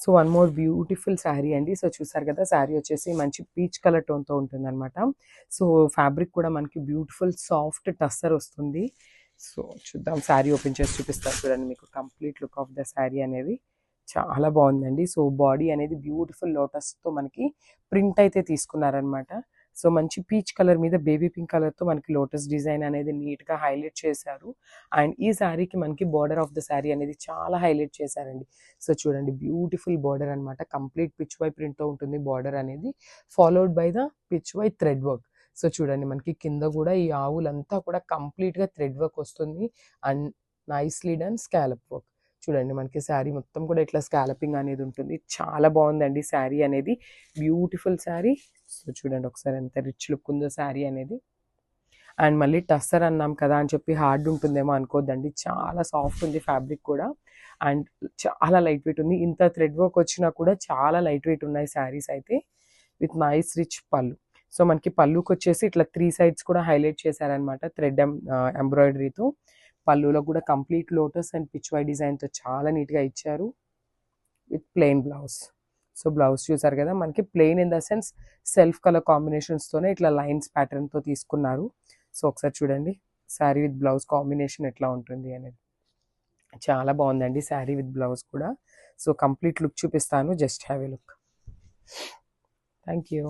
So one more beautiful sari అండి. So చూసారు కదా, శారీ వచ్చేసి మంచి పీచ్ కలర్ టోన్తో ఉంటుందన్నమాట. సో ఫ్యాబ్రిక్ కూడా మనకి బ్యూటిఫుల్ సాఫ్ట్ టస్సర్ వస్తుంది. సో చూద్దాం, శారీ ఓపెన్ చేసి చూపిస్తాను చూడండి మీకు complete look of the sari అనేది. చాలా బాగుందండి. సో బాడీ అనేది బ్యూటిఫుల్ లోటస్తో మనకి ప్రింట్ అయితే తీసుకున్నారనమాట. సో మంచి పీచ్ కలర్ మీద బేబీ పింక్ కలర్తో మనకి లోటస్ డిజైన్ అనేది నీట్గా హైలైట్ చేశారు. అండ్ ఈ శారీకి మనకి బార్డర్ ఆఫ్ ద శారీ అనేది చాలా హైలైట్ చేశారండి. సో చూడండి, బ్యూటిఫుల్ బార్డర్ అనమాట. కంప్లీట్ పిచ్ వై ప్రింట్తో ఉంటుంది బార్డర్ అనేది, followed by the Pichwai thread work. So చూడండి, మనకి కింద కూడా ఈ ఆవులంతా కూడా కంప్లీట్గా థ్రెడ్ వర్క్ వస్తుంది and nicely done scallop work. చూడండి, మనకి శారీ మొత్తం కూడా ఇట్లా స్కాలపింగ్ అనేది ఉంటుంది. చాలా బాగుందండి శారీ అనేది, బ్యూటిఫుల్ శారీ. సో చూడండి ఒకసారి ఎంత రిచ్ లుక్ ఉందో శారీ అనేది. అండ్ మళ్ళీ టస్సర్ అన్నాం కదా అని చెప్పి హార్డ్ ఉంటుందేమో అనుకోద్దండి, చాలా సాఫ్ట్ ఉంది ఫ్యాబ్రిక్ కూడా. అండ్ చాలా లైట్ వెయిట్ ఉంది. ఇంత థ్రెడ్ వర్క్ వచ్చినా కూడా చాలా లైట్ వెయిట్ ఉన్నాయి శారీస్ అయితే, విత్ నైస్ రిచ్ పళ్ళు. సో మనకి పళ్ళుకి వచ్చేసి ఇట్లా 3 సైడ్స్ కూడా హైలైట్ చేశారనమాట థ్రెడ్ ఎంబ్రాయిడరీతో. పళ్ళులో కూడా complete lotus and pichwai డిజైన్తో చాలా నీట్గా ఇచ్చారు with plain blouse. So blouse చూసారు కదా, మనకి plain in the sense self colour కాంబినేషన్స్తోనే ఇట్లా లైన్స్ ప్యాటర్న్తో తీసుకున్నారు. సో ఒకసారి చూడండి శారీ విత్ బ్లౌజ్ కాంబినేషన్ ఎట్లా ఉంటుంది అనేది. చాలా బాగుందండి శారీ విత్ బ్లౌజ్ కూడా. సో కంప్లీట్ లుక్ చూపిస్తాను, just have a look. Thank you.